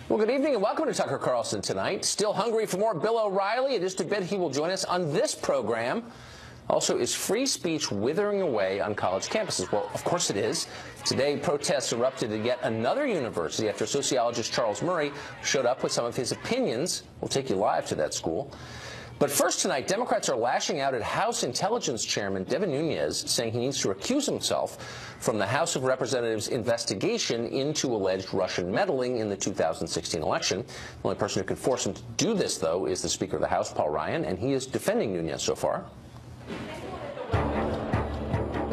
Well, good evening and welcome to Tucker Carlson tonight. Still hungry for more Bill O'Reilly? In just a bit, he will join us on this program. Also, is free speech withering away on college campuses? Well, of course it is. Today, protests erupted at yet another university after sociologist Charles Murray showed up with some of his opinions. We'll take you live to that school. But first tonight, Democrats are lashing out at House Intelligence Chairman Devin Nunes, saying he needs to recuse himself from the House of Representatives investigation into alleged Russian meddling in the 2016 election. The only person who can force him to do this, though, is the Speaker of the House, Paul Ryan, and he is defending Nunes so far.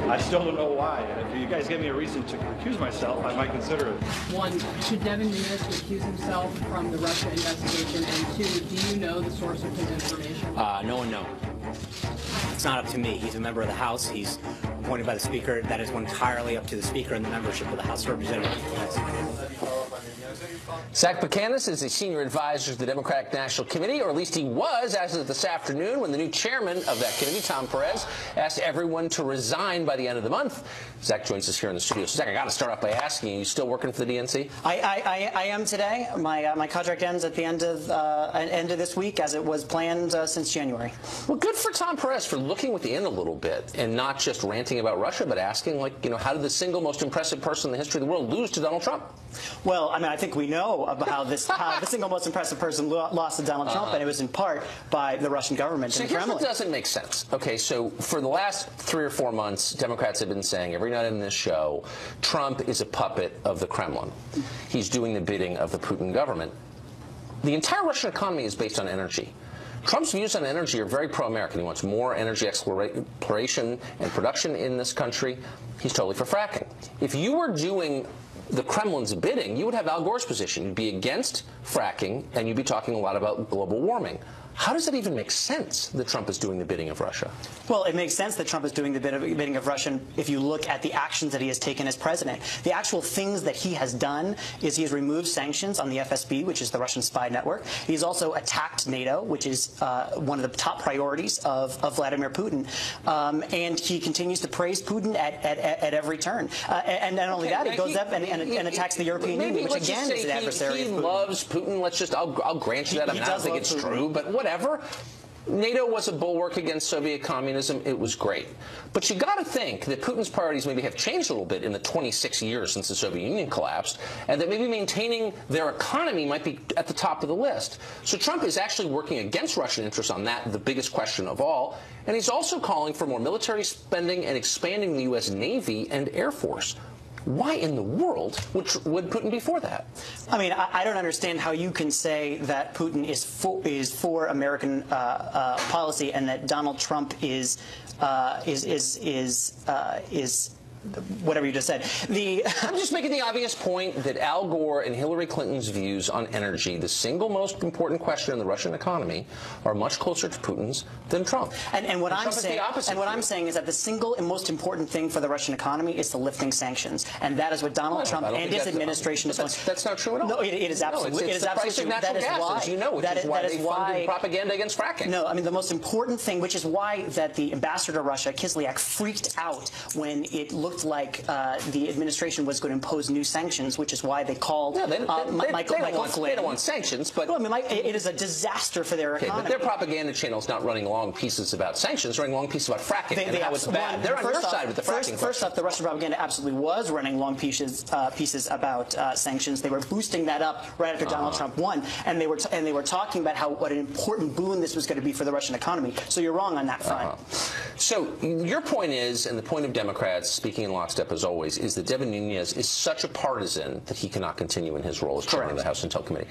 I still don't know why. If you guys give me a reason to recuse myself, I might consider it. One, should Devin Nunes recuse himself from the Russia investigation? And two, do you know the source of his information? No one knows. It's not up to me. He's a member of the House. He's appointed by the Speaker. That is entirely up to the Speaker and the membership of the House of Representatives. Zach Buchanan is a senior advisor to the Democratic National Committee, or at least he was as of this afternoon when the new chairman of that committee, Tom Perez, asked everyone to resign by the end of the month. Zach joins us here in the studio. So, Zach, I got to start off by asking you still working for the DNC? I am today. My contract ends at the end of this week, as it was planned since January. Well, good for Tom Perez for looking within a little bit and not just ranting about Russia, but asking, like, how did the single most impressive person in the history of the world lose to Donald Trump? Well, I mean, I think we know about how the single most impressive person lost to Donald Trump, and it was in part by the Russian government and the Kremlin. Here's what doesn't make sense. Okay, so for the last 3 or 4 months, Democrats have been saying every night in this show, Trump is a puppet of the Kremlin. He's doing the bidding of the Putin government. The entire Russian economy is based on energy. Trump's views on energy are very pro-American. He wants more energy exploration and production in this country. He's totally for fracking. If you were doing the Kremlin's bidding, you would have Al Gore's position. You'd be against fracking, and you'd be talking a lot about global warming. How does it even make sense that Trump is doing the bidding of Russia? Well, it makes sense that Trump is doing the bidding of Russia if you look at the actions that he has taken as president. The actual things that he has done is he has removed sanctions on the FSB, which is the Russian spy network. He's also attacked NATO, which is one of the top priorities of Vladimir Putin. And he continues to praise Putin at every turn. And not only that, he goes up and attacks the European Union, which again is an adversary of Putin. He loves Putin. I'll grant you that. I don't think it's true, but whatever. NATO was a bulwark against Soviet communism. It was great. But you got to think that Putin's priorities maybe have changed a little bit in the 26 years since the Soviet Union collapsed, and that maybe maintaining their economy might be at the top of the list. So Trump is actually working against Russian interests on that, the biggest question of all. And he's also calling for more military spending and expanding the U.S. Navy and Air Force. Why in the world would Putin be for that? I mean, I don't understand how you can say that Putin is for American policy and that Donald Trump is whatever you just said. I'm just making the obvious point that Al Gore and Hillary Clinton's views on energy, the single most important question in the Russian economy, are much closer to Putin's than Trump. And what I'm saying is that the single and most important thing for the Russian economy is the lifting sanctions, and that is what Donald Trump and his administration is doing. That's not true at all. No, it is absolutely. It is absolutely. That is why, as you know, which is why they funded propaganda against fracking. No, I mean the most important thing, which is why that the ambassador to Russia, Kislyak, freaked out when it looked like the administration was going to impose new sanctions, which is why they called Michael Flynn. They don't want sanctions, but well, I mean, it is a disaster for their economy. But their propaganda channel is not running long pieces about sanctions, running long pieces about fracking and how it's bad. They're on your side with the fracking. First off, the Russian propaganda absolutely was running long pieces about sanctions. They were boosting that up right after Donald Trump won, and they were talking about what an important boon this was going to be for the Russian economy. So you're wrong on that front. So your point is, and the point of Democrats, speaking in lockstep as always, is that Devin Nunes is such a partisan that he cannot continue in his role as chairman of the House Intel Committee.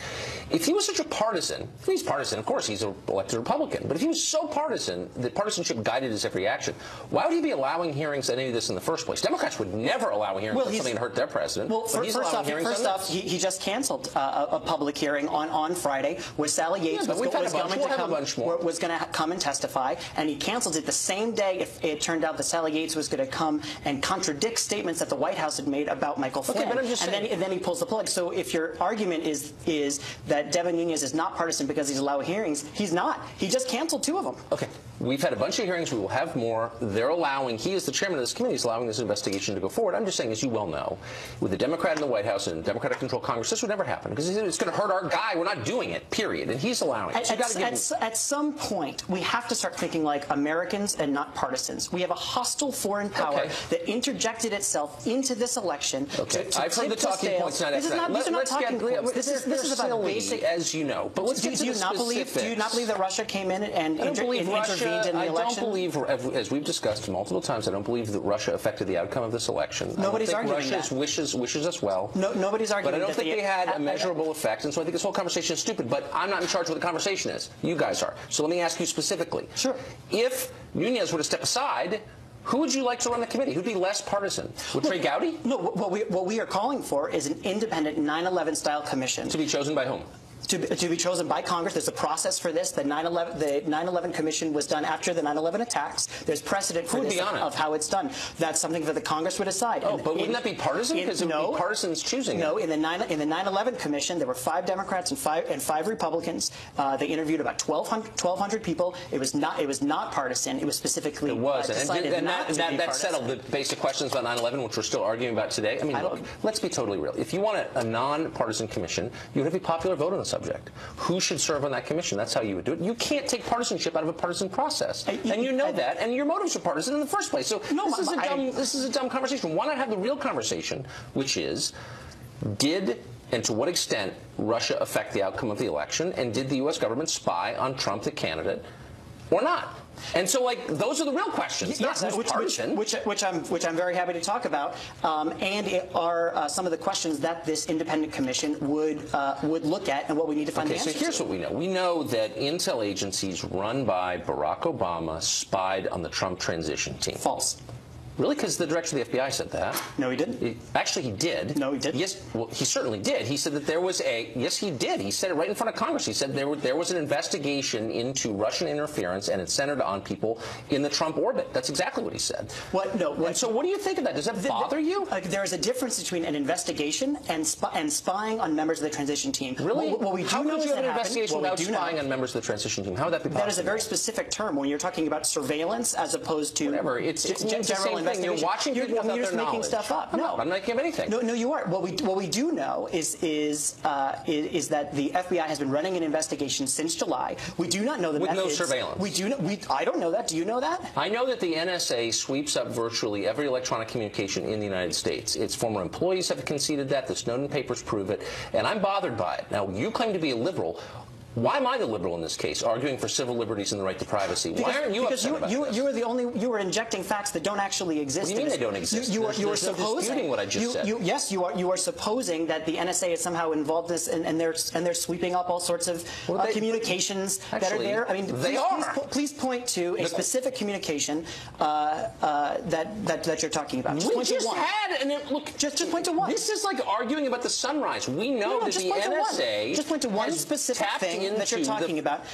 If he was such a partisan, if he's partisan, of course, he's an elected Republican, but if he was so partisan that partisanship guided his every action, why would he be allowing hearings on any of this in the first place? Democrats would never allow a hearing on something that hurt their president. Well, first off, he just canceled a public hearing on Friday where Sally Yates was going to come and testify, and he canceled it the same day it turned out that Sally Yates was going to come and contradicts statements that the White House had made about Michael Flynn. But I'm just saying. And then he pulls the plug. So if your argument is that Devin Nunes is not partisan because he's allowed hearings, he's not. He just canceled 2 of them. Okay. We've had a bunch of hearings. We will have more. They're allowing, he is the chairman of this committee, is allowing this investigation to go forward. I'm just saying, as you well know, with a Democrat in the White House and a Democratic-controlled Congress, this would never happen because it's going to hurt our guy. We're not doing it, period. And he's allowing it. So at some point, we have to start thinking like Americans and not partisans. We have a hostile foreign power that interjected itself into this election. Okay. I've heard the talking points. These are not talking points. This is about silly, basic, as you know. But let's get to the specifics. Do you not believe that Russia came in and intervened in the election? I don't believe, as we've discussed multiple times, I don't believe that Russia affected the outcome of this election. Nobody's arguing Russia that. wishes us well. No, nobody's arguing that. But I don't think they had a measurable effect. effect, and so I think this whole conversation is stupid. But I'm not in charge of what the conversation is. You guys are. So let me ask you specifically. Sure. If Nunes were to step aside, who would you like to run the committee? Who'd be less partisan? Would Trey Gowdy? No, what we are calling for is an independent 9/11 style commission. To be chosen by whom? To be chosen by Congress. There's a process for this. The 9/11 Commission was done after the 9/11 attacks. There's precedent for this of how it's done. That's something that the Congress would decide. Oh, but wouldn't that be partisan? Because it would be partisans choosing it. No, in the 9/11 Commission, there were 5 Democrats and 5 Republicans. They interviewed about 1,200 people. It was not partisan. It was specifically decided not to be partisan. That settled the basic questions about 9/11, which we're still arguing about today. I mean, look, let's be totally real. If you want a non-partisan commission, you would have a popular vote on the subject. Who should serve on that commission? That's how you would do it. You can't take partisanship out of a partisan process. And you know that, and your motives are partisan in the first place. So this is a dumb conversation. Why not have the real conversation, which is, did and to what extent Russia affect the outcome of the election, and did the U.S. government spy on Trump, the candidate, or not? And so, like, those are the real questions. Yes, which I'm very happy to talk about, and it are some of the questions that this independent commission would look at, and what we need to find the answers. So here's what we know. We know that intel agencies run by Barack Obama spied on the Trump transition team. False. Really? Because the director of the FBI said that. No, he didn't. Actually, he did. No, he didn't. Yes, well, he certainly did. He said that there was yes, he did. He said it right in front of Congress. He said there was an investigation into Russian interference, and it centered on people in the Trump orbit. That's exactly what he said. What? No. And so what do you think of that? Does that bother you? There is a difference between an investigation and spying on members of the transition team. Really? What we do How know could is you have that an investigation without spying on members of the transition team? How would that be possible? That is a very specific term when you're talking about surveillance as opposed to whatever. It's general investigation. You're watching. You're just making stuff up. No, I'm not making anything. No, you are. What we do know is that the FBI has been running an investigation since July. We do not know the methods. With no surveillance. We do. I don't know that. Do you know that? I know that the NSA sweeps up virtually every electronic communication in the United States. Its former employees have conceded that. The Snowden papers prove it, and I'm bothered by it. Now, you claim to be a liberal. Why am I the liberal in this case, arguing for civil liberties and the right to privacy? Why aren't you upset about this? You are the only. You are injecting facts that don't actually exist. What do you mean they don't exist? You are supposing. Disputing what I just said. Yes, you are. You are supposing that the NSA is somehow involved in this, and they're sweeping up all sorts of communications that are there. I mean, please point to a specific communication that you're talking about. Just point to one. Just point to one. This is like arguing about the sunrise. We know that the NSA just point to one specific thing that you're talking about.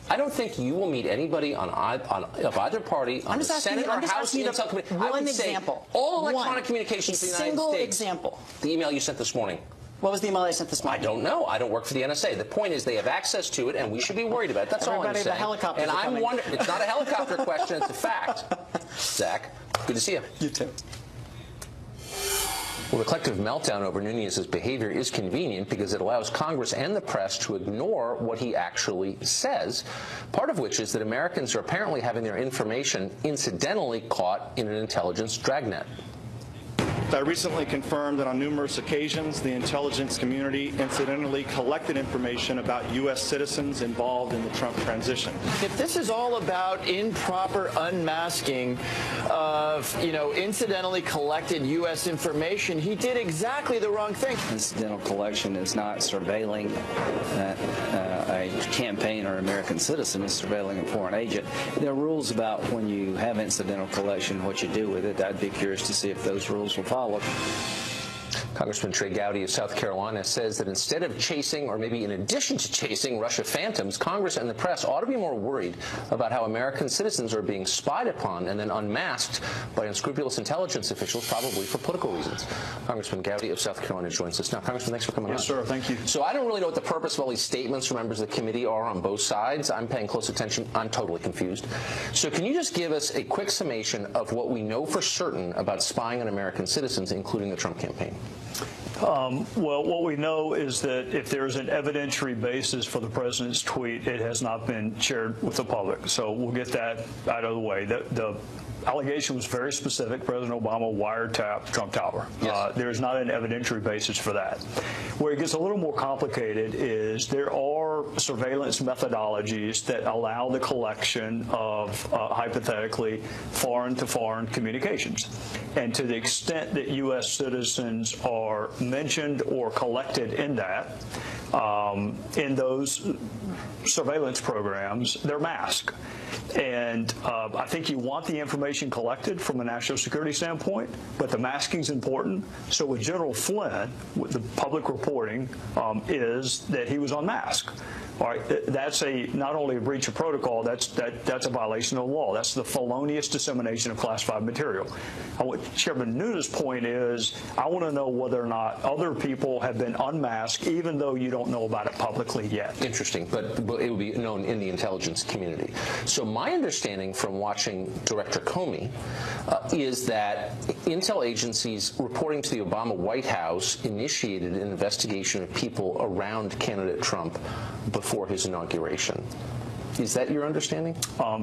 I don't think you will meet anybody of either party on the Senate or House Intel Committee. One example. All electronic communications in the United States. A single example. The email you sent this morning. What was the email I sent this morning? I don't know. I don't work for the NSA. The point is they have access to it, and we should be worried about it. That's all I'm saying. The helicopters and are I'm wondering. It's not a helicopter question. It's a fact. Zach, good to see you. You too. Well, the collective meltdown over Nunes' behavior is convenient because it allows Congress and the press to ignore what he actually says, part of which is that Americans are apparently having their information incidentally caught in an intelligence dragnet. I recently confirmed that on numerous occasions the intelligence community incidentally collected information about U.S. citizens involved in the Trump transition. If this is all about improper unmasking of, incidentally collected U.S. information, he did exactly the wrong thing. Incidental collection is not surveilling a campaign or American citizen. It's surveilling a foreign agent. There are rules about when you have incidental collection, what you do with it. I'd be curious to see if those rules will follow. Congressman Trey Gowdy of South Carolina says that instead of chasing, or maybe in addition to chasing, Russia phantoms, Congress and the press ought to be more worried about how American citizens are being spied upon and then unmasked by unscrupulous intelligence officials, probably for political reasons. Congressman Gowdy of South Carolina joins us now. Congressman, thanks for coming on. Yes, sir. Thank you. So I don't really know what the purpose of all these statements from members of the committee are on both sides. I'm paying close attention. I'm totally confused. So can you just give us a quick summation of what we know for certain about spying on American citizens, including the Trump campaign? Well, what we know is that if there's an evidentiary basis for the president's tweet, it has not been shared with the public. So we'll get that out of the way. The allegation was very specific. President Obama wiretapped Trump Tower. Yes. There's not an evidentiary basis for that. Where it gets a little more complicated is there are surveillance methodologies that allow the collection of hypothetically foreign-to-foreign communications. And to the extent that U.S. citizens are mentioned or collected in that, in those surveillance programs, they're masked. And I think you want the information collected from a national security standpoint, but the masking is important. So with General Flynn, the public reporting is that he was unmasked. All right, that's not only a breach of protocol, that's a violation of the law. That's the felonious dissemination of classified material. What Chairman Nunes' point is, I want to know whether or not other people have been unmasked, even though you don't know about it publicly yet. Interesting, but it would be known in the intelligence community. So my understanding from watching Director Comey is that intel agencies reporting to the Obama White House initiated an investigation of people around candidate Trump before his inauguration. Is that your understanding?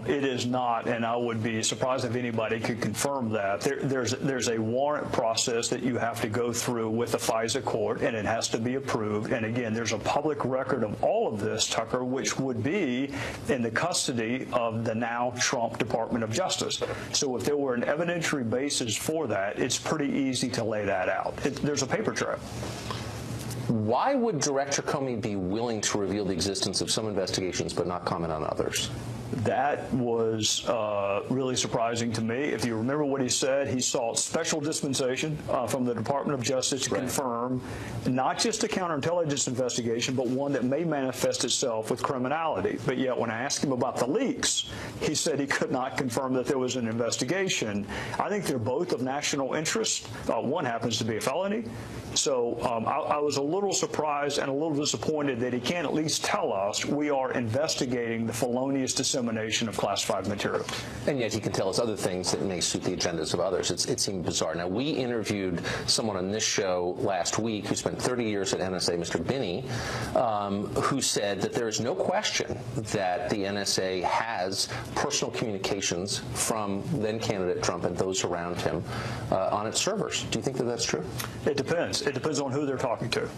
It is not, and I would be surprised if anybody could confirm that. There's a warrant process that you have to go through with the FISA court, and it has to be approved. And again, there's a public record of all of this, Tucker, which would be in the custody of the now Trump Department of Justice. So if there were an evidentiary basis for that, it's pretty easy to lay that out. There's a paper trail. Why would Director Comey be willing to reveal the existence of some investigations but not comment on others? That was really surprising to me. If you remember what he said, he sought special dispensation from the Department of Justice to confirm not just a counterintelligence investigation, but one that may manifest itself with criminality. But yet when I asked him about the leaks, he said he could not confirm that there was an investigation. I think they're both of national interest. One happens to be a felony. So I was a little surprised and a little disappointed that he can't at least tell us we are investigating the felonious dissemination of classified material. And yet he can tell us other things that may suit the agendas of others. It seemed bizarre. Now, we interviewed someone on this show last week who spent 30 years at NSA, Mr. Binney, who said that there is no question that the NSA has personal communications from then-candidate Trump and those around him on its servers. Do you think that that's true? It depends. It depends on who they're talking to.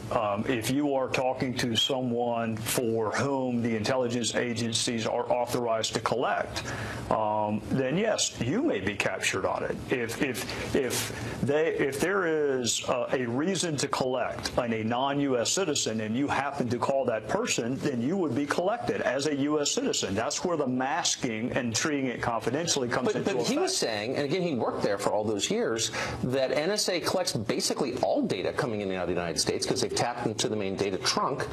If you are talking to someone for whom the intelligence agencies are authorized to collect, then yes, you may be captured on it. If there is a reason to collect on a non-U.S. citizen and you happen to call that person, then you would be collected as a U.S. citizen. That's where the masking and treating it confidentially comes into effect. But he was saying, and again, he worked there for all those years, that NSA collects basically all data coming in and out of the United States because they've tapped into the main data trunk.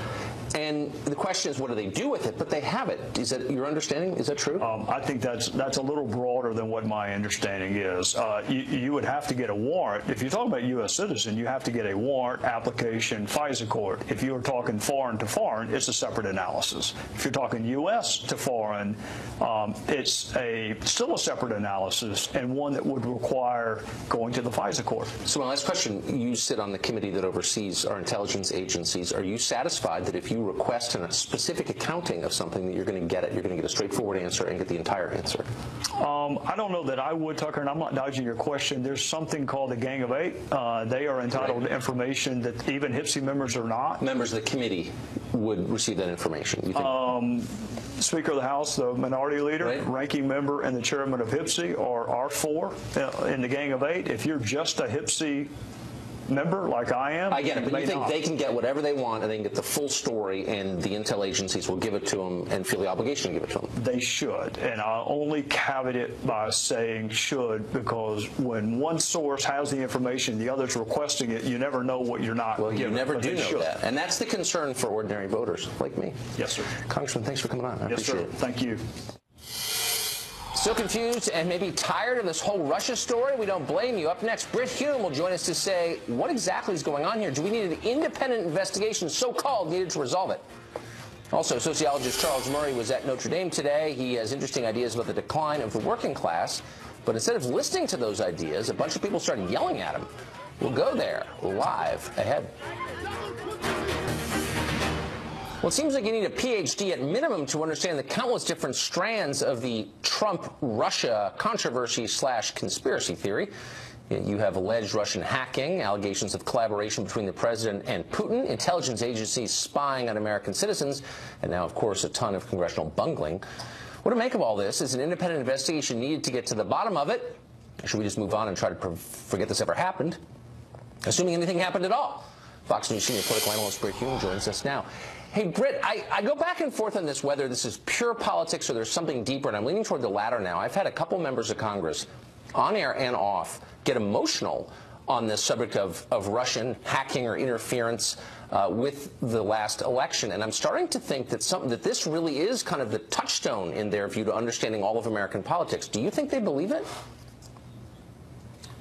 And the question is, what do they do with it? But they have it. Is that your understanding? Is that true? I think that's a little broader than what my understanding is. You would have to get a warrant. If you're talking about U.S. citizen, you have to get a warrant, application, FISA court. If you were talking foreign to foreign, it's a separate analysis. If you're talking U.S. to foreign, it's still a separate analysis and one that would require going to the FISA court. So my last question, you sit on the committee that oversees our intelligence agencies. Are you satisfied that if you request a specific accounting of something that you're going to get it, you're going to get a straightforward answer and get the entire answer? I don't know that I would, Tucker, and I'm not dodging your question. There's something called the Gang of Eight. They are entitled to information that even HPSI members are not. Members of the committee would receive that information, you think? Speaker of the House, the minority leader, ranking member, and the chairman of HPSI are four in the Gang of Eight. If you're just a HPSI member like I am. I get it, but may you think not. they can get whatever they want and they can get the full story, and the intel agencies will give it to them and feel the obligation to give it to them? They should, and I'll only caveat it by saying should, because when one source has the information, the other's requesting it, you never know what you're not Well, you given, never but do they know should. that. And that's the concern for ordinary voters like me. Yes, sir. Congressman, thanks for coming on. I Yes, appreciate sir. it. Thank you. Still confused and maybe tired of this whole Russia story? We don't blame you. Up next, Britt Hume will join us to say what exactly is going on here. Do we need an independent investigation, so-called, needed to resolve it? Also, sociologist Charles Murray was at Notre Dame today. He has interesting ideas about the decline of the working class. But instead of listening to those ideas, a bunch of people started yelling at him. We'll go there live ahead. Well, it seems like you need a PhD at minimum to understand the countless different strands of the Trump-Russia controversy/conspiracy theory. You have alleged Russian hacking, allegations of collaboration between the president and Putin, intelligence agencies spying on American citizens, and now, of course, a ton of congressional bungling. What to make of all this? Is an independent investigation needed to get to the bottom of it? Or should we just move on and try to forget this ever happened? Assuming anything happened at all. Fox News senior political analyst Britt Hume joins us now. Hey, Britt, I go back and forth on this, whether this is pure politics or there's something deeper, and I'm leaning toward the latter now. I've had a couple members of Congress, on air and off, get emotional on this subject of Russian hacking or interference with the last election. And I'm starting to think that this really is kind of the touchstone in their view to understanding all of American politics. Do you think they believe it?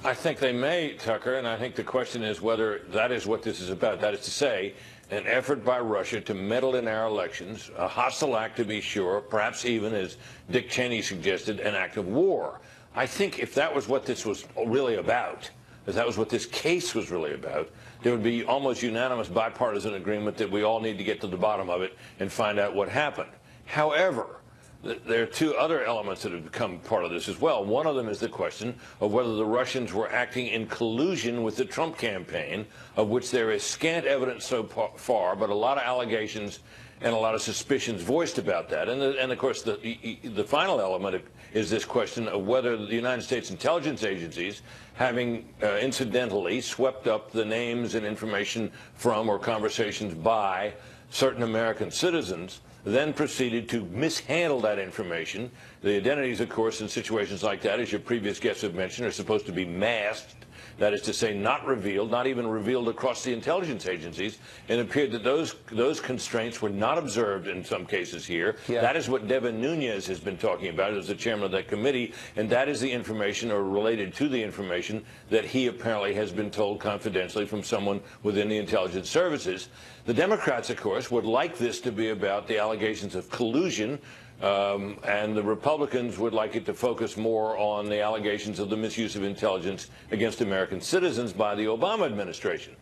I think they may, Tucker, and I think the question is whether that is what this is about. That is to say, an effort by Russia to meddle in our elections, a hostile act to be sure, perhaps even, as Dick Cheney suggested, an act of war. I think if that was what this was really about, if that was what this case was really about, there would be almost unanimous bipartisan agreement that we all need to get to the bottom of it and find out what happened. However, there are two other elements that have become part of this as well. One of them is the question of whether the Russians were acting in collusion with the Trump campaign, of which there is scant evidence so far, but a lot of allegations and a lot of suspicions voiced about that. And of course, the final element is this question of whether the United States intelligence agencies, having incidentally swept up the names and information from or conversations by certain American citizens, then proceeded to mishandle that information. The identities, of course, in situations like that, as your previous guests have mentioned, are supposed to be masked. That is to say, not revealed, not even revealed across the intelligence agencies. And it appeared that those constraints were not observed in some cases here. Yeah. That is what Devin Nunes has been talking about as the chairman of that committee, and that is the information, or related to the information, that he apparently has been told confidentially from someone within the intelligence services. The Democrats, of course, would like this to be about the allegations of collusion, and the Republicans would like it to focus more on the allegations of the misuse of intelligence against American citizens by the Obama administration.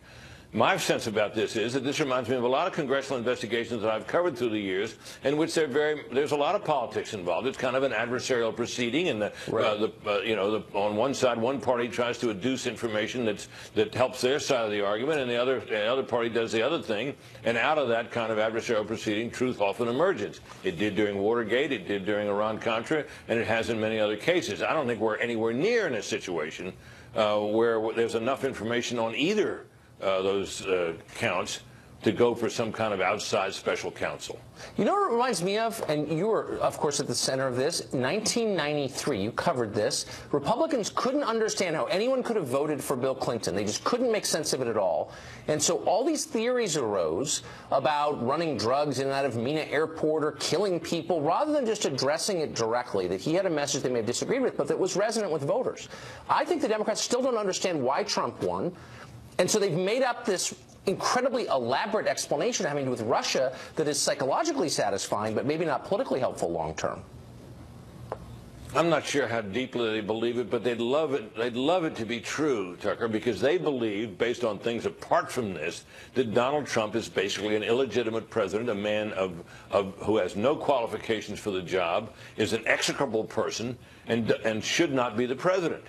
My sense about this is that this reminds me of a lot of congressional investigations that I've covered through the years, in which there's a lot of politics involved. It's kind of an adversarial proceeding, and on one side, one party tries to adduce information that helps their side of the argument, and the other party does the other thing. And out of that kind of adversarial proceeding, truth often emerges. It did during Watergate, it did during Iran-Contra, and it has in many other cases. I don't think we're anywhere near in a situation where there's enough information on either those counts to go for some kind of outside special counsel. You know what it reminds me of? And you were, of course, at the center of this. 1993, you covered this. Republicans couldn't understand how anyone could have voted for Bill Clinton. They just couldn't make sense of it at all. And so all these theories arose about running drugs in and out of Mena Airport or killing people, rather than just addressing it directly, that he had a message they may have disagreed with, but that was resonant with voters. I think the Democrats still don't understand why Trump won. And so they've made up this incredibly elaborate explanation having to do with Russia that is psychologically satisfying, but maybe not politically helpful long term. I'm not sure how deeply they believe it, but they'd love it. They'd love it to be true, Tucker, because they believe, based on things apart from this, that Donald Trump is basically an illegitimate president, a man who has no qualifications for the job, is an execrable person, and should not be the president.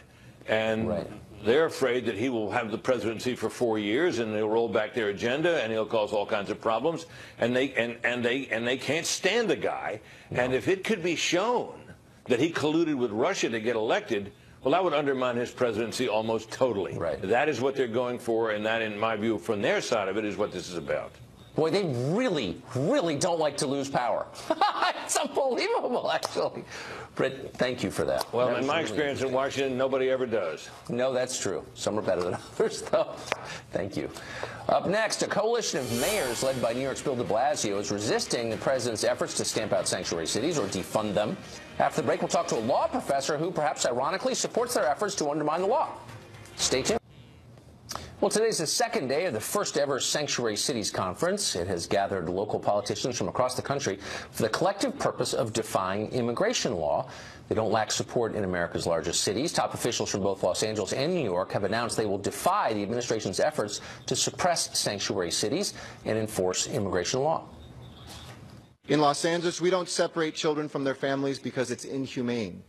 And right. They're afraid that he will have the presidency for 4 years, and they'll roll back their agenda, and he'll cause all kinds of problems. And they can't stand the guy. No. And if it could be shown that he colluded with Russia to get elected, well, that would undermine his presidency almost totally. Right. That is what they're going for, and that, in my view, from their side of it, is what this is about. Boy, they really, really don't like to lose power. It's unbelievable, actually. Britt, thank you for that. Well, that in my really experience in Washington, nobody ever does. No, that's true. Some are better than others, though. Thank you. Up next, a coalition of mayors led by New York's Bill de Blasio is resisting the president's efforts to stamp out sanctuary cities or defund them. After the break, we'll talk to a law professor who, perhaps ironically, supports their efforts to undermine the law. Stay tuned. Well, today's the second day of the first ever Sanctuary Cities Conference. It has gathered local politicians from across the country for the collective purpose of defying immigration law. They don't lack support in America's largest cities. Top officials from both Los Angeles and New York have announced they will defy the administration's efforts to suppress sanctuary cities and enforce immigration law. In Los Angeles, we don't separate children from their families because it's inhumane.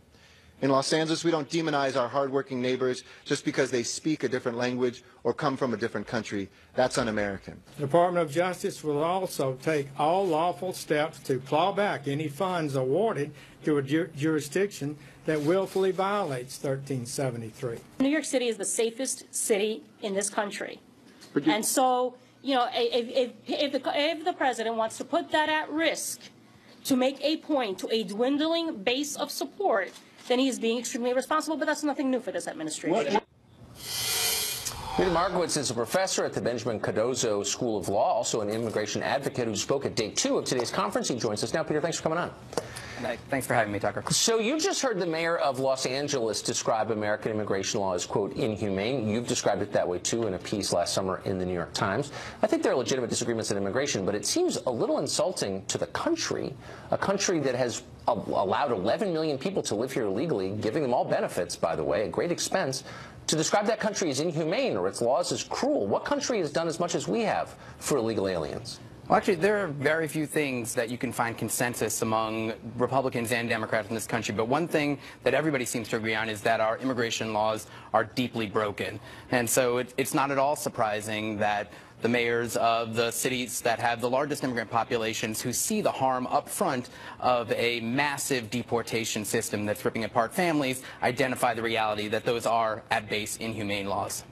In Los Angeles, we don't demonize our hardworking neighbors just because they speak a different language or come from a different country. That's un-American. The Department of Justice will also take all lawful steps to claw back any funds awarded to a jurisdiction that willfully violates 1373. New York City is the safest city in this country. And so, you know, if the president wants to put that at risk to make a point to a dwindling base of support, then he is being extremely irresponsible, but that's nothing new for this administration. Peter Markowitz is a professor at the Benjamin Cardozo School of Law, also an immigration advocate who spoke at day 2 of today's conference. He joins us now. Peter, thanks for coming on. Thanks for having me, Tucker. So you just heard the mayor of Los Angeles describe American immigration law as, quote, inhumane. You've described it that way, too, in a piece last summer in the New York Times. I think there are legitimate disagreements in immigration, but it seems a little insulting to the country, a country that has allowed 11 million people to live here illegally, giving them all benefits, by the way, at great expense, to describe that country as inhumane or its laws as cruel. What country has done as much as we have for illegal aliens? Well, actually, there are very few things that you can find consensus among Republicans and Democrats in this country. But one thing that everybody seems to agree on is that our immigration laws are deeply broken. And so it's not at all surprising that the mayors of the cities that have the largest immigrant populations, who see the harm up front of a massive deportation system that's ripping apart families, identify the reality that those are, at base, inhumane laws.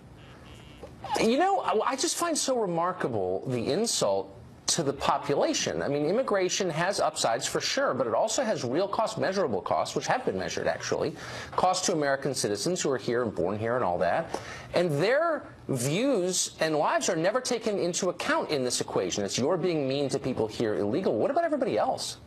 You know, I just find so remarkable the insult to the population. I mean, immigration has upsides for sure, but it also has real costs, measurable costs, which have been measured, actually. Costs to American citizens who are here and born here and all that. And their views and lives are never taken into account in this equation. It's you're being mean to people here illegal. What about everybody else?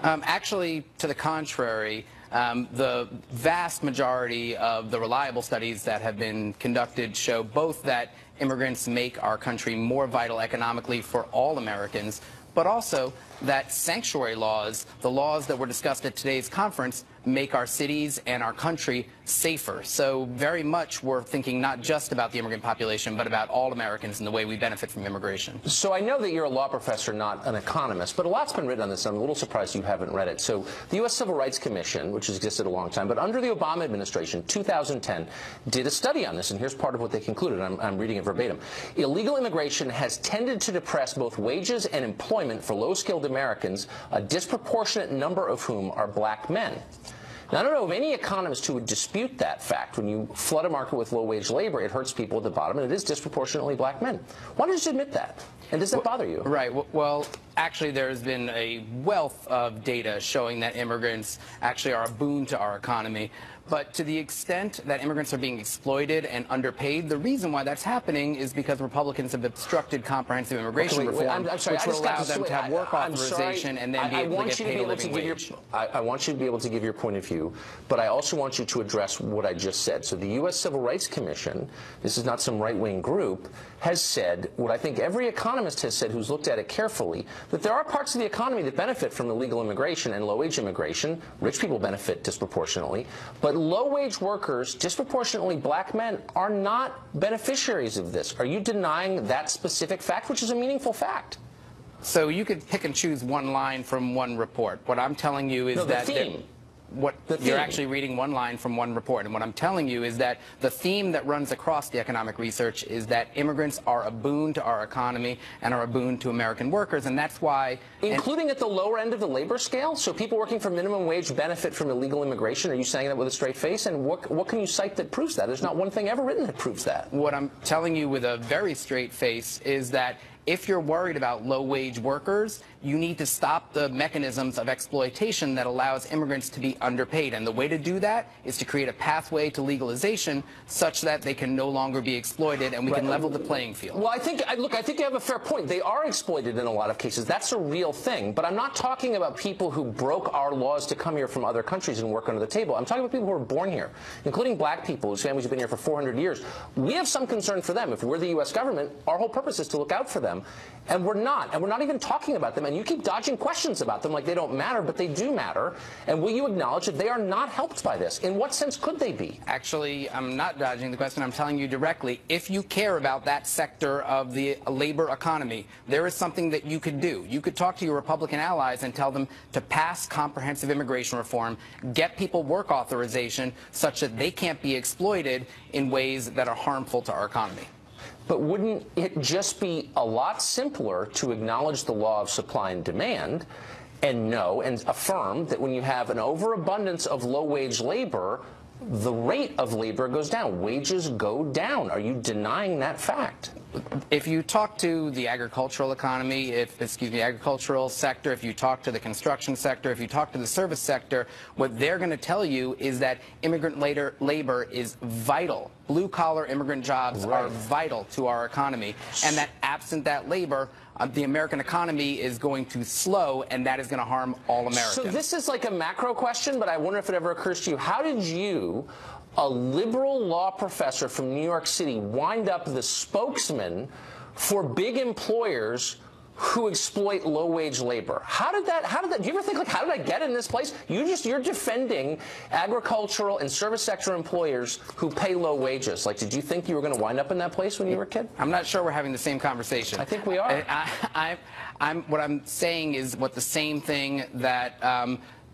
Actually, to the contrary, the vast majority of the reliable studies that have been conducted show both that immigrants make our country more vital economically for all Americans, but also that sanctuary laws, the laws that were discussed at today's conference, make our cities and our country safer. So very much we're thinking not just about the immigrant population, but about all Americans and the way we benefit from immigration. So I know that you're a law professor, not an economist, but a lot's been written on this, and I'm a little surprised you haven't read it. So the U.S. Civil Rights Commission, which has existed a long time, but under the Obama administration, 2010, did a study on this, and here's part of what they concluded. I'm reading it verbatim. Illegal immigration has tended to depress both wages and employment for low-skilled Americans, a disproportionate number of whom are black men. Now, I don't know of any economist who would dispute that fact. When you flood a market with low-wage labor, it hurts people at the bottom, and it is disproportionately black men. Why don't you just admit that? And does that bother you? Right. Well, actually, there's been a wealth of data showing that immigrants actually are a boon to our economy. But to the extent that immigrants are being exploited and underpaid, the reason why that's happening is because Republicans have obstructed comprehensive immigration reform, which would allow them to have work authorization and then be able to get paid a living wage. I want you to be able to give your point of view, but I also want you to address what I just said. So the U.S. Civil Rights Commission, this is not some right-wing group, has said what I think every economist has said who's looked at it carefully, that there are parts of the economy that benefit from illegal immigration and low-wage immigration. Rich people benefit disproportionately, but low-wage workers, disproportionately black men, are not beneficiaries of this. Are you denying that specific fact, which is a meaningful fact? So you could pick and choose one line from one report. What I'm telling you is no, that... The theme. you're actually reading one line from one report. And what I'm telling you is that the theme that runs across the economic research is that immigrants are a boon to our economy and are a boon to American workers. And that's why... Including at the lower end of the labor scale? So people working for minimum wage benefit from illegal immigration? Are you saying that with a straight face? And what can you cite that proves that? There's not one thing ever written that proves that. What I'm telling you with a very straight face is that if you're worried about low-wage workers, you need to stop the mechanisms of exploitation that allows immigrants to be underpaid. And the way to do that is to create a pathway to legalization such that they can no longer be exploited and we can level the playing field. Well, I think you have a fair point. They are exploited in a lot of cases. That's a real thing. But I'm not talking about people who broke our laws to come here from other countries and work under the table. I'm talking about people who are born here, including black people whose families have been here for 400 years. We have some concern for them. If we're the U.S. government, our whole purpose is to look out for them. And we're not. And we're not even talking about them. And you keep dodging questions about them like they don't matter, but they do matter. And will you acknowledge that they are not helped by this? In what sense could they be? Actually, I'm not dodging the question. I'm telling you directly. If you care about that sector of the labor economy, there is something that you could do. You could talk to your Republican allies and tell them to pass comprehensive immigration reform, get people work authorization such that they can't be exploited in ways that are harmful to our economy. But wouldn't it just be a lot simpler to acknowledge the law of supply and demand and know and affirm that when you have an overabundance of low-wage labor, the rate of labor goes down, wages go down? Are you denying that fact? If you talk to the agricultural economy, agricultural sector, if you talk to the construction sector, if you talk to the service sector, what they're going to tell you is that immigrant labor is vital. Blue-collar immigrant jobs are vital to our economy, and that absent that labor, the American economy is going to slow, and that is going to harm all Americans. So this is like a macro question, but I wonder if it ever occurs to you, how did you, a liberal law professor from New York City, wind up the spokesman for big employers who exploit low-wage labor? How did that, do you ever think, like, how did I get in this place? You're defending agricultural and service sector employers who pay low wages. Like, did you think you were going to wind up in that place when you were a kid? I'm not sure we're having the same conversation. I think we are. What I'm saying is what the same thing that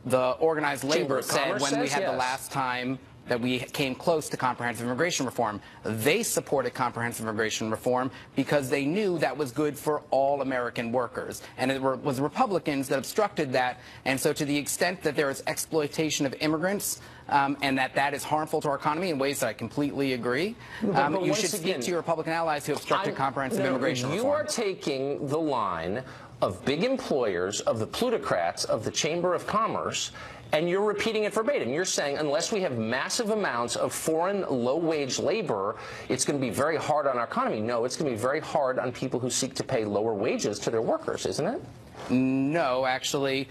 the organized labor said when we had the last time that we came close to comprehensive immigration reform. They supported comprehensive immigration reform because they knew that was good for all American workers. And it was Republicans that obstructed that. And so to the extent that there is exploitation of immigrants and that is harmful to our economy in ways that I completely agree, you should speak to your Republican allies who obstructed comprehensive immigration reform. You are taking the line of big employers, of the plutocrats, of the Chamber of Commerce, and you're repeating it verbatim. You're saying unless we have massive amounts of foreign low-wage labor, it's going to be very hard on our economy. No, it's going to be very hard on people who seek to pay lower wages to their workers, isn't it? No, actually,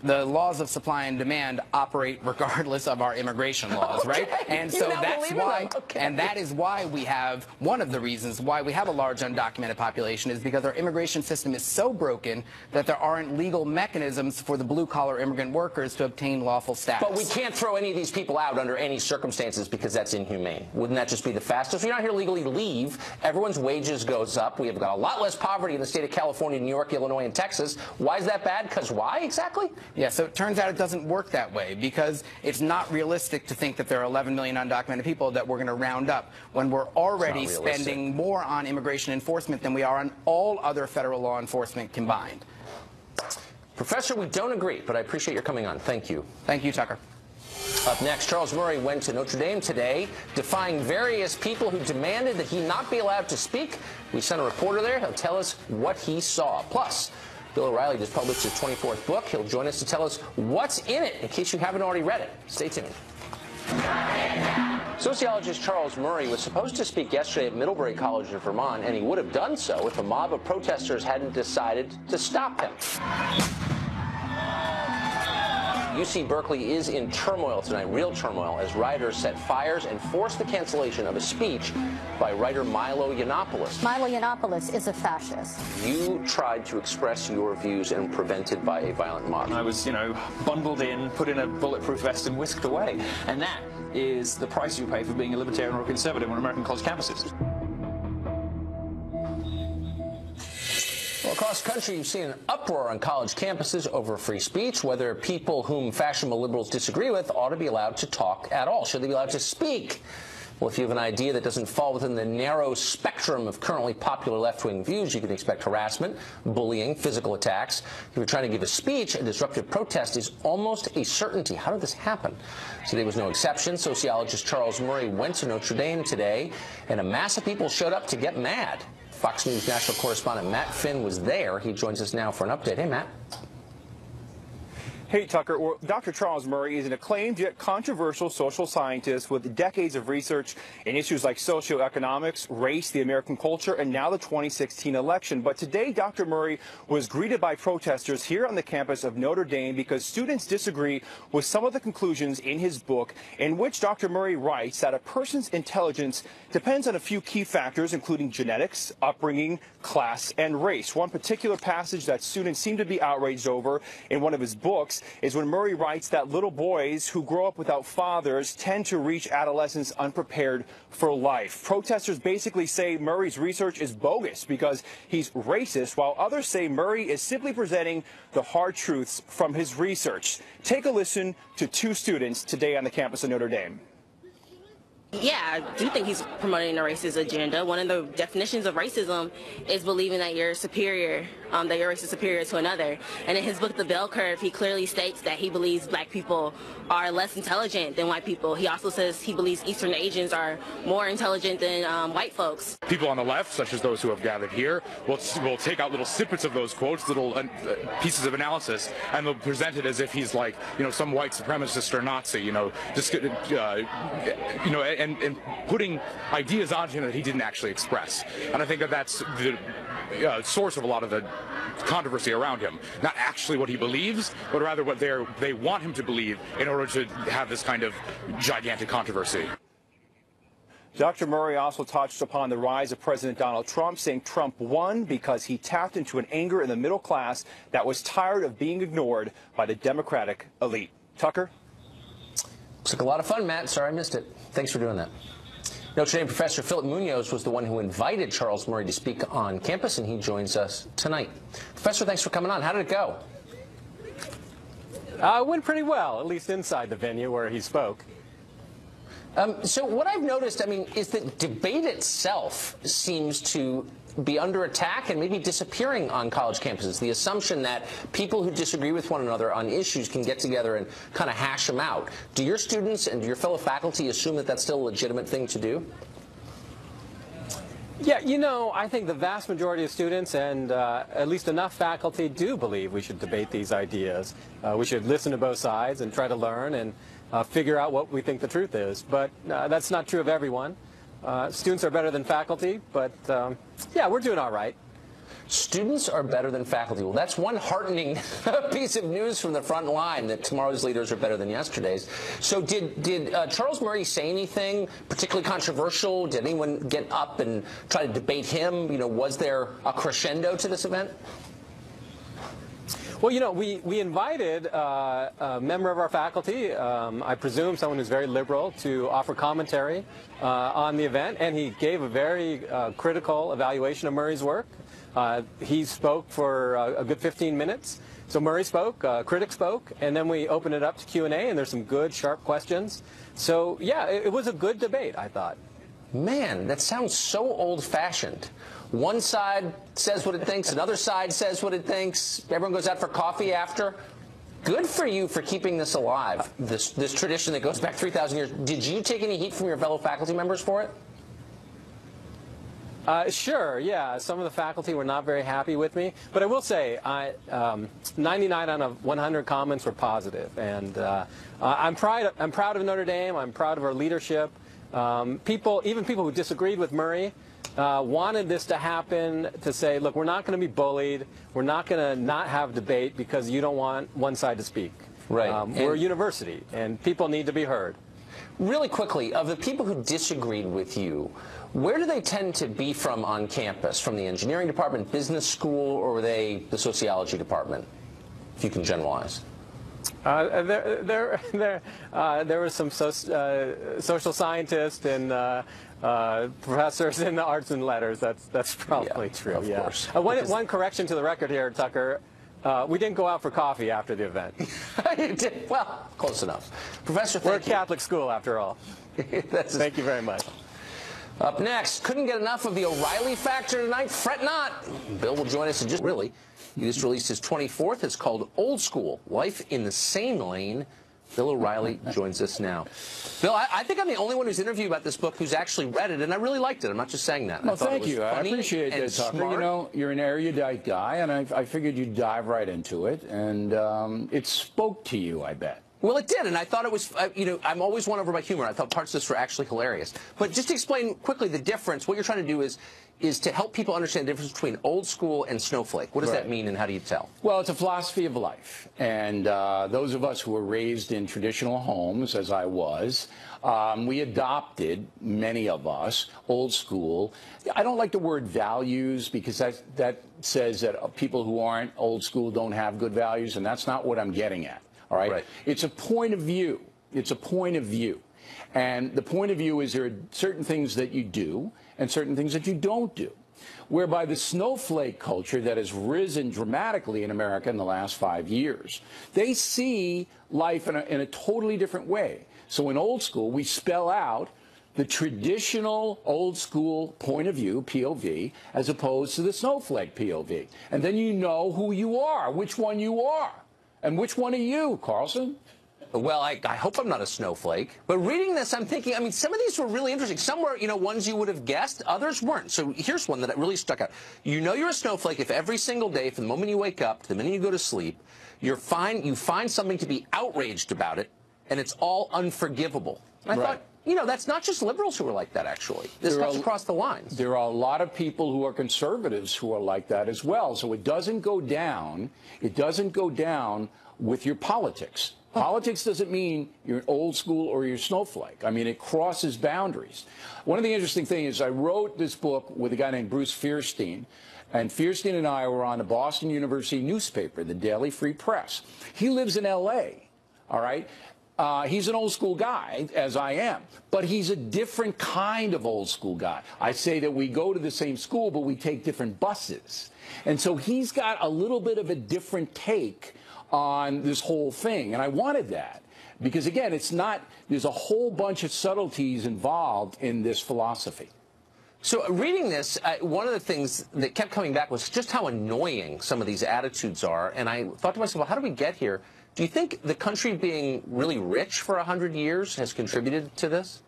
the laws of supply and demand operate regardless of our immigration laws, right? And so that's why, and that is why we have, one of the reasons why we have a large undocumented population is because our immigration system is so broken that there aren't legal mechanisms for the blue-collar immigrant workers to obtain lawful status. But we can't throw any of these people out under any circumstances because that's inhumane. Wouldn't that just be the fastest? If you're not here legally, leave. Everyone's wages goes up. We have got a lot less poverty in the state of California, New York, Illinois, and Texas. Why is that bad? Because why exactly? Yeah, so it turns out it doesn't work that way because it's not realistic to think that there are 11 million undocumented people that we're going to round up when we're already spending more on immigration enforcement than we are on all other federal law enforcement combined. Professor, we don't agree, but I appreciate your coming on. Thank you. Thank you, Tucker. Up next, Charles Murray went to Notre Dame today, defying various people who demanded that he not be allowed to speak. We sent a reporter there. He'll tell us what he saw. Plus, Bill O'Reilly just published his 24th book. He'll join us to tell us what's in it, in case you haven't already read it. Stay tuned. Sociologist Charles Murray was supposed to speak yesterday at Middlebury College in Vermont, and he would have done so if a mob of protesters hadn't decided to stop him. UC Berkeley is in turmoil tonight, real turmoil, as rioters set fires and forced the cancellation of a speech by writer Milo Yiannopoulos. Milo Yiannopoulos is a fascist. You tried to express your views and prevented by a violent mob. I was, bundled in, put in a bulletproof vest and whisked away. And that is the price you pay for being a libertarian or a conservative on American college campuses. Well, Across the country, you've seen an uproar on college campuses over free speech, whether people whom fashionable liberals disagree with ought to be allowed to talk at all. Should they be allowed to speak? Well, if you have an idea that doesn't fall within the narrow spectrum of currently popular left-wing views, you can expect harassment, bullying, physical attacks. If you're trying to give a speech, a disruptive protest is almost a certainty. How did this happen? Today was no exception. Sociologist Charles Murray went to Notre Dame today, and a mass of people showed up to get mad. Fox News national correspondent Matt Finn was there. He joins us now for an update. Hey, Matt. Hey, Tucker. Well, Dr. Charles Murray is an acclaimed yet controversial social scientist with decades of research in issues like socioeconomics, race, the American culture, and now the 2016 election. But today, Dr. Murray was greeted by protesters here on the campus of Notre Dame because students disagree with some of the conclusions in his book, in which Dr. Murray writes that a person's intelligence depends on a few key factors, including genetics, upbringing, class, and race. One particular passage that students seem to be outraged over in one of his books is when Murray writes that little boys who grow up without fathers tend to reach adolescence unprepared for life. Protesters basically say Murray's research is bogus because he's racist, while others say Murray is simply presenting the hard truths from his research. Take a listen to two students today on the campus of Notre Dame. Yeah, I do think he's promoting a racist agenda. One of the definitions of racism is believing that you're superior, that your race is superior to another. And in his book, The Bell Curve, he clearly states that he believes black people are less intelligent than white people. He also says he believes Eastern Asians are more intelligent than white folks. People on the left, such as those who have gathered here, will take out little snippets of those quotes, little pieces of analysis, and they'll present it as if he's like, some white supremacist or Nazi, and putting ideas onto him that he didn't actually express. And I think that that's the source of a lot of the controversy around him. Not actually what he believes, but rather what they want him to believe in order to have this kind of gigantic controversy. Dr. Murray also touched upon the rise of President Donald Trump, saying Trump won because he tapped into an anger in the middle class that was tired of being ignored by the Democratic elite. Tucker? Looks like a lot of fun, Matt. Sorry I missed it. Thanks for doing that. Notre Dame professor Philip Munoz was the one who invited Charles Murray to speak on campus, and he joins us tonight. Professor, thanks for coming on. How did it go? It went pretty well, at least inside the venue where he spoke. So what I've noticed, is that debate itself seems to be under attack and maybe disappearing on college campuses. The assumption that people who disagree with one another on issues can get together and kind of hash them out. Do your students and your fellow faculty assume that that's still a legitimate thing to do? Yeah, I think the vast majority of students and at least enough faculty do believe we should debate these ideas. We should listen to both sides and try to learn and figure out what we think the truth is. But that's not true of everyone. Students are better than faculty, but yeah, we're doing all right. Students are better than faculty. Well, that's one heartening piece of news from the front line, that tomorrow's leaders are better than yesterday's. So did Charles Murray say anything particularly controversial? Did anyone get up and try to debate him? Was there a crescendo to this event? Well, we invited a member of our faculty, I presume someone who's very liberal, to offer commentary on the event, and he gave a very critical evaluation of Murray's work. He spoke for a good 15 minutes. So Murray spoke, critics spoke, and then we opened it up to Q&A, and there's some good, sharp questions. So, yeah, it was a good debate, I thought. Man, that sounds so old-fashioned. One side says what it thinks, another side says what it thinks, everyone goes out for coffee after. Good for you for keeping this alive, this tradition that goes back 3,000 years. Did you take any heat from your fellow faculty members for it? Sure, yeah. Some of the faculty were not very happy with me, but I will say 99 out of 100 comments were positive, and I'm proud of Notre Dame. I'm proud of our leadership. Even people who disagreed with Murray wanted this to happen, to say, look, we're not going to be bullied. We're not going to not have debate because you don't want one side to speak. Right. We're a university, and people need to be heard. Really quickly, of the people who disagreed with you, where do they tend to be from on campus? From the engineering department, business school, or were they the sociology department, if you can generalize? There were some social scientists and professors in the arts and letters. That's probably true. Of course. One correction to the record here, Tucker. We didn't go out for coffee after the event. You did? Well, close enough. Professor, we're a Catholic school after all. Thank you very much. Up next, couldn't get enough of the O'Reilly factor tonight? Fret not. Bill will join us in just really. He just released his 24th. It's called Old School, Life in the Same Lane. Bill O'Reilly joins us now. Bill, I think I'm the only one who's interviewed about this book who's actually read it, and I really liked it. I'm not just saying that. Well, thank you. I appreciate that, Tucker. Smart. You know, you're an erudite guy, and I figured you'd dive right into it, and it spoke to you, I bet. Well, it did, and I thought it was, you know, I'm always won over by humor. I thought parts of this were actually hilarious. But just to explain quickly the difference, what you're trying to do is to help people understand the difference between old school and snowflake. What does that mean, and how do you tell? Well, it's a philosophy of life. And those of us who were raised in traditional homes, as I was, we adopted, many of us, old school. I don't like the word values because that says that people who aren't old school don't have good values, and that's not what I'm getting at. All right? It's a point of view. It's a point of view. And the point of view is there are certain things that you do and certain things that you don't do. Whereby the snowflake culture that has risen dramatically in America in the last 5 years, they see life in a totally different way. So in old school, we spell out the traditional old school point of view, POV, as opposed to the snowflake POV. And then you know who you are, which one you are. And which one are you, Carlson? Well, I hope I'm not a snowflake. But reading this, I'm thinking, I mean, some of these were really interesting. Some were, you know, ones you would have guessed. Others weren't. So here's one that really stuck out. You know you're a snowflake if every single day, from the moment you wake up to the minute you go to sleep, you find something to be outraged about it, and it's all unforgivable. And I thought, you know, that's not just liberals who are like that, actually. This cuts across the lines. There are a lot of people who are conservatives who are like that as well. So it doesn't go down. It doesn't go down with your politics. Politics doesn't mean you're an old school or you're a snowflake. I mean, it crosses boundaries. One of the interesting things is I wrote this book with a guy named Bruce Fierstein. And Fierstein and I were on the Boston University newspaper, the Daily Free Press. He lives in L.A., all right? He's an old school guy, as I am, but he's a different kind of old school guy. I say that we go to the same school, but we take different buses. And so he's got a little bit of a different take on this whole thing. And I wanted that because, again, it's not, there's a whole bunch of subtleties involved in this philosophy. So reading this, one of the things that kept coming back was just how annoying some of these attitudes are. And I thought to myself, well, how do we get here? Do you think the country being really rich for 100 years has contributed to this?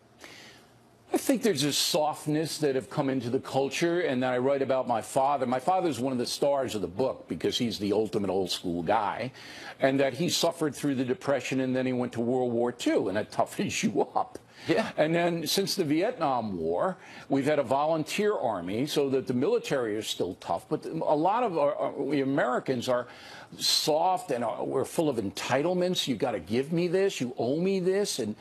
I think there's a softness that have come into the culture, and then I write about my father. My father's one of the stars of the book because he's the ultimate old school guy, and that he suffered through the Depression, and then he went to World War II, and that toughens you up. Yeah. And then since the Vietnam War, we've had a volunteer army so that the military is still tough. But a lot of we Americans are soft and we're full of entitlements. You got to give me this. You owe me this. And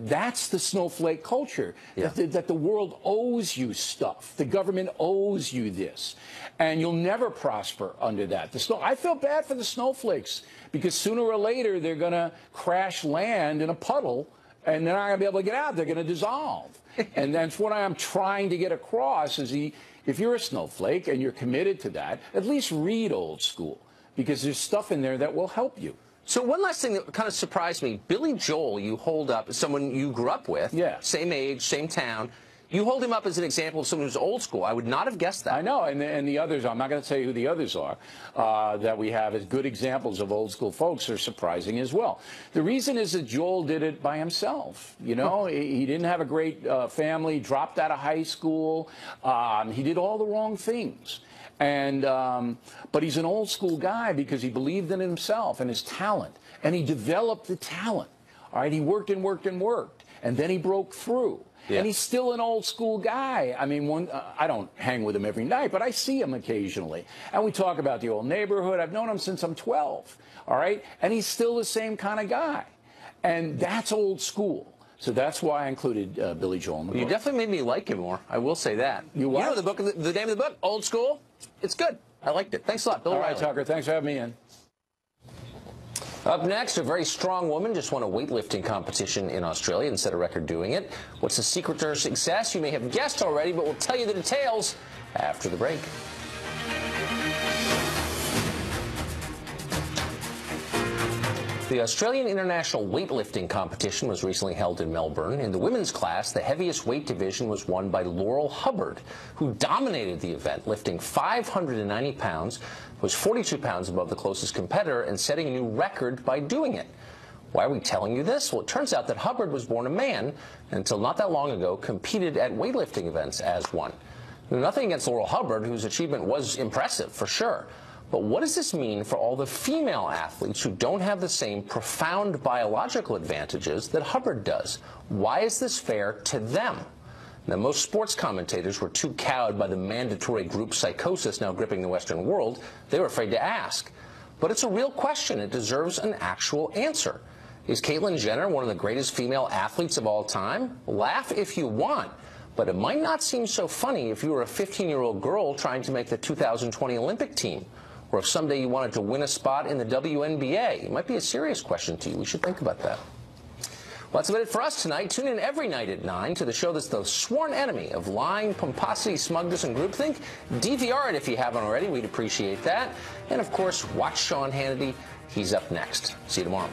that's the snowflake culture, that the world owes you stuff. The government owes you this. And you'll never prosper under that. I feel bad for the snowflakes because sooner or later they're going to crash land in a puddle. And they're not going to be able to get out. They're going to dissolve. And that's what I'm trying to get across is if you're a snowflake and you're committed to that, at least read old school because there's stuff in there that will help you. So one last thing that kind of surprised me, Billy Joel, you hold up as someone you grew up with, same age, same town. You hold him up as an example of someone who's old school. I would not have guessed that. I know, and the others, I'm not going to say who the others are, that we have as good examples of old school folks are surprising as well. The reason is that Joel did it by himself. You know, he didn't have a great family, dropped out of high school. He did all the wrong things. And but he's an old school guy because he believed in himself and his talent. And he developed the talent. All right, he worked and worked and worked. And then he broke through. Yeah. And he's still an old school guy. I mean, I don't hang with him every night, but I see him occasionally. And we talk about the old neighborhood. I've known him since I'm 12, all right? And he's still the same kind of guy. And that's old school. So that's why I included Billy Joel in the book. You definitely made me like him more. I will say that. You know the name of the book, Old School? It's good. I liked it. Thanks a lot, Bill O'Reilly. All right, Tucker. Thanks for having me in. Up next, a very strong woman just won a weightlifting competition in Australia and set a record doing it. What's the secret to her success? You may have guessed already, but we'll tell you the details after the break. The Australian International Weightlifting Competition was recently held in Melbourne. In the women's class, the heaviest weight division was won by Laurel Hubbard, who dominated the event, lifting 590 pounds, was 42 pounds above the closest competitor, and setting a new record by doing it. Why are we telling you this? Well, it turns out that Hubbard was born a man, and until not that long ago, competed at weightlifting events as one. Now, nothing against Laurel Hubbard, whose achievement was impressive, for sure. But what does this mean for all the female athletes who don't have the same profound biological advantages that Hubbard does? Why is this fair to them? Now, most sports commentators were too cowed by the mandatory group psychosis now gripping the Western world. They were afraid to ask. But it's a real question. It deserves an actual answer. Is Caitlyn Jenner one of the greatest female athletes of all time? Laugh if you want. But it might not seem so funny if you were a 15-year-old girl trying to make the 2020 Olympic team. Or if someday you wanted to win a spot in the WNBA. It might be a serious question to you. We should think about that. Well, that's about it for us tonight. Tune in every night at 9 to the show that's the sworn enemy of lying, pomposity, smugness, and groupthink. DVR it if you haven't already. We'd appreciate that. And, of course, watch Sean Hannity. He's up next. See you tomorrow.